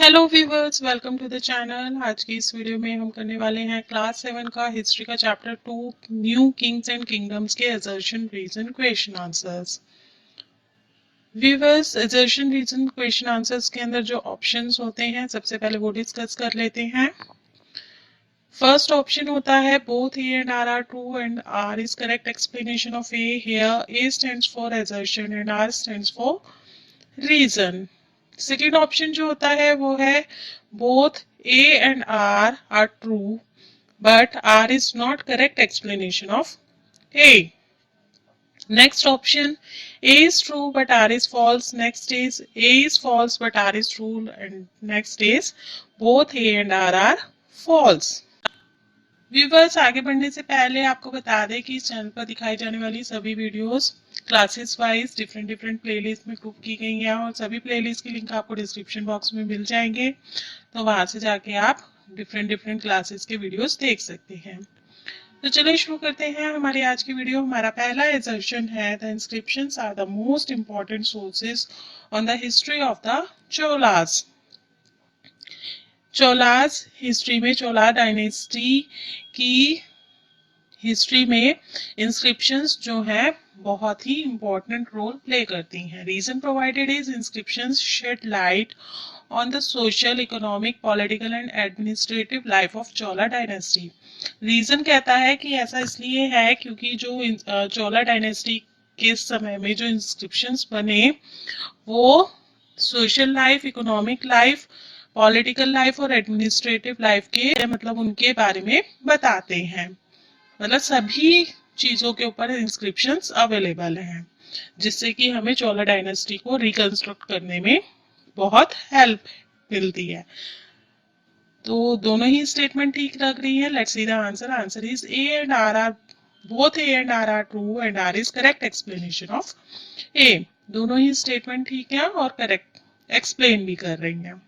Hello viewers, welcome to the channel. आज की इस वीडियो में हम करने वाले हैं क्लास 7 का हिस्ट्री का chapter 2 new kings and kingdoms के assertion reason question answers. Viewers, assertion reason question answers के अंदर जो ऑप्शंस होते हैं सबसे पहले वो डिस्कस कर लेते हैं। फर्स्ट ऑप्शन होता है both A and R are true and R is correct explanation of A. Here A stands for assertion and R stands for reason. Second option जो होता है वो है both A and R are true but R is not correct explanation of A. Next option, A is true but R is false. Next is A is false but R is true, and next is both A and R are false. Viewers, आगे बढ़ने से पहले आपको बता दें कि इस channel पर दिखाई जाने वाली सभी videos classes wise different playlist में ग्रुप की गई हैं और सभी प्लेलिस्ट की लिंक आपको डिस्क्रिप्शन बॉक्स में मिल जाएंगे, तो वहां से जाके आप डिफरेंट क्लासेस के वीडियोस देख सकते हैं। तो चलिए शुरू करते हैं हमारी आज की वीडियो। हमारा पहला एजर्शन है the inscriptions are the most important sources on the history of the Cholas. Cholas history में, चोला डायनेस्टी की हिस्ट्री में इंस्क्रिप्शंस जो है बहुत ही इंपॉर्टेंट रोल प्ले करती हैं। Reason provided is inscriptions shed light on the social, economic, political and administrative life of Chola dynasty. Reason कहता है कि ऐसा इसलिए है क्योंकि जो चोला डायनेस्टी के समय में जो इंस्क्रिप्शंस बने वो social life, economic life, political life और एडमिनिस्ट्रेटिव लाइफ के मतलब उनके बारे में बताते हैं। मतलब सभी चीजों के ऊपर इंस्क्रिप्शंस अवेलेबल हैं, जिससे कि हमें चोला डायनेस्टी को रिकंस्ट्रक्ट करने में बहुत हेल्प मिलती है। तो दोनों ही स्टेटमेंट ठीक लग रही है। Let's see the answer. Answer is A and R are, both A and R are true and R is correct explanation of A. दोनों ही स्टेटमेंट ठीक है और करेक्ट एक्सप्लेन भी कर रही हैं।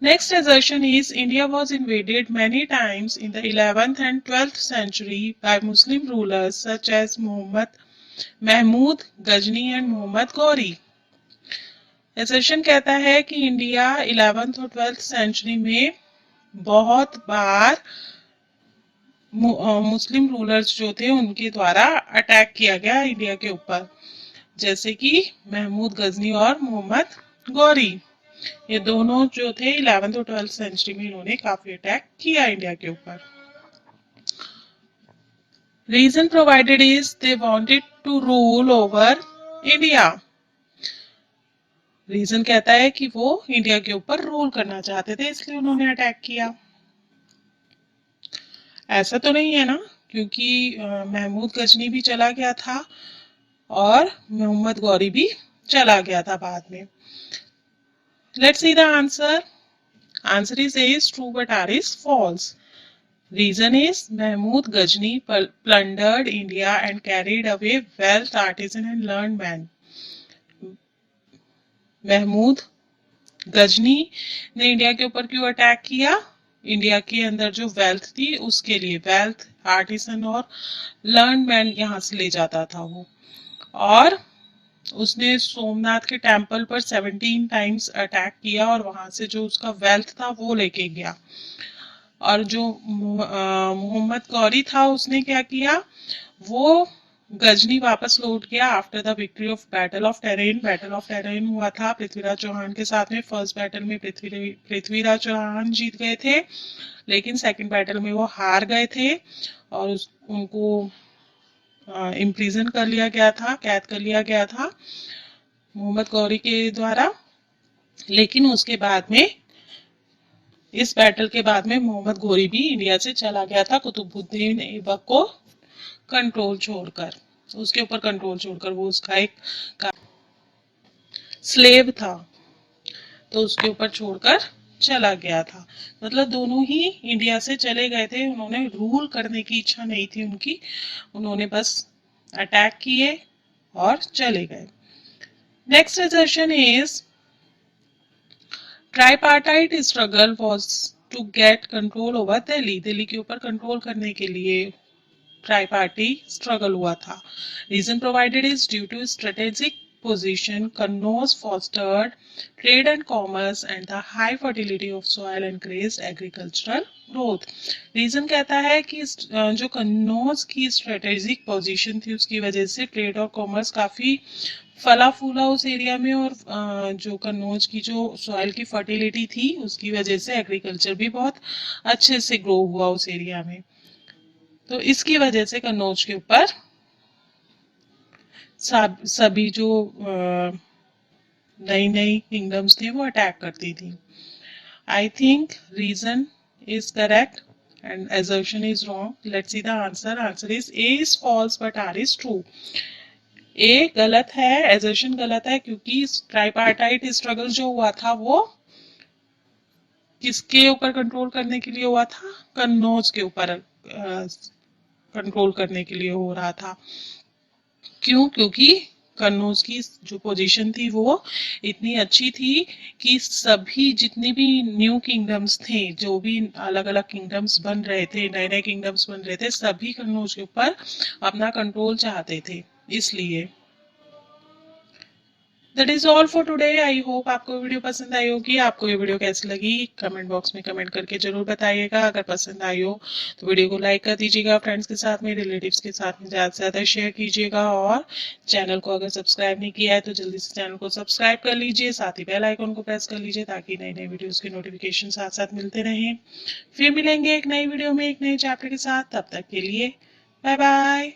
Next assertion is India was invaded many times in the 11th and 12th century by Muslim rulers such as Mahmud Ghazni and Muhammad Ghori. Assertion कहता है कि इंडिया 11th और 12th सेंचुरी में बहुत बार मुस्लिम रूलर्स जो थे उनके द्वारा अटैक किया गया इंडिया के ऊपर, जैसे कि महमूद गजनी और मोहम्मद गौरी। ये दोनों जो थे 11th और 12th सेंचुरी में इन्होंने काफी अटैक किया इंडिया के ऊपर। Reason provided is they wanted to rule over India. Reason कहता है कि वो इंडिया के ऊपर रूल करना चाहते थे, इसलिए उन्होंने अटैक किया। ऐसा तो नहीं है ना, क्योंकि महमूद गजनी भी चला गया था और मोहम्मद गौरी भी चला गया था बाद में। Let's see the answer. Answer is A is true but R is false. Reason is Mahmud Ghazni plundered India and carried away wealth, artisan and learned men. Mahmood Ghazni ने इंडिया के ऊपर क्यों अटैक किया? इंडिया के अंदर जो वेल्थ थी उसके लिए, वेल्थ, आर्टिसन और लर्न मैन यहाँ से ले जाता था वो। और उसने सोमनाथ के टेम्पल पर 17 टाइम्स अटैक किया और वहां से जो उसका वेल्थ था वो लेके गया। और जो मोहम्मद गौरी था उसने क्या किया, वो गजनी वापस लौट गया after the victory of battle of terrain. Battle of terrain हुआ था पृथ्वीराज चौहान के साथ में। फर्स्ट बैटल में पृथ्वीराज चौहान जीत गए थे, लेकिन सेकंड बैटल में वो हार गए थे और उनको इम्प्रिजन कर लिया गया था, कैद कर लिया गया था मोहम्मद गौरी के द्वारा। लेकिन उसके बाद में, इस बैटल के बाद में मोहम्मद गौरी भी इंडिया से चला गया था कुतुबुद्दीन ऐबक को कंट्रोल छोड़कर, उसके ऊपर कंट्रोल छोड़कर। वो उसका एक स्लेव था तो उसके ऊपर छोड़कर चला गया था। मतलब दोनों ही इंडिया से चले गए थे, उन्होंने रूल करने की इच्छा नहीं थी उनकी, उन्होंने बस अटैक किए और चले गए। Next assertion is tripartite struggle was to get control over Delhi. Delhi के ऊपर कंट्रोल करने के लिए ट्राई पार्टी स्ट्रगल हुआ था। Reason provided is due to strategic position, Kannauj fostered trade and commerce and the high fertility of soil encouraged agricultural growth. Reason कहता है कि जो कन्नौज की स्ट्रेटेजिक पोजीशन थी उसकी वजह से ट्रेड और कॉमर्स काफी फला फूला उस एरिया में, और जो कन्नौज की जो सॉइल की फर्टिलिटी थी उसकी वजह से एग्रीकल्चर भी बहुत अच्छे से ग्रो हुआ उस एरिया में। तो इसकी वजह से कन्नौज के ऊपर सभी जो नई नई किंगडम्स थी वो अटैक करती थी। I think reason is correct and assertion is wrong. Let's see the answer. Answer is A is false but R is true. A गलत है, assertion गलत है, क्योंकि ट्राइपार्टाइट स्ट्रगल जो हुआ था वो किसके ऊपर कंट्रोल करने के लिए हुआ था? कन्नौज के ऊपर कंट्रोल करने के लिए हो रहा था। क्यों? क्योंकि कन्नौज की जो पोजीशन थी वो इतनी अच्छी थी कि सभी जितने भी न्यू किंगडम्स थे, जो भी अलग अलग किंगडम्स बन रहे थे, नए नए किंगडम्स बन रहे थे, सभी कन्नौज के ऊपर अपना कंट्रोल चाहते थे, इसलिए। That is all for today. I hope आपको वीडियो पसंद आई होगी। आपको ये वीडियो कैसी लगी कमेंट बॉक्स में कमेंट करके जरूर बताइएगा। अगर पसंद आई हो तो वीडियो को लाइक कर दीजिएगा, फ्रेंड्स के साथ में, रिलेटिव्स के साथ में ज़्यादा से ज़्यादा शेयर कीजिएगा, और चैनल को अगर सब्सक्राइब नहीं किया है तो जल्दी से चैनल को सब्सक्राइब कर लीजिए, साथ ही बेल आइकन को प्रेस कर लीजिए ताकि नई नई वीडियोज़ के नोटिफिकेशन साथ साथ मिलते रहें। फिर मिलेंगे एक नई वीडियो में एक नए चैप्टर के साथ, तब तक के लिए बाय बाय।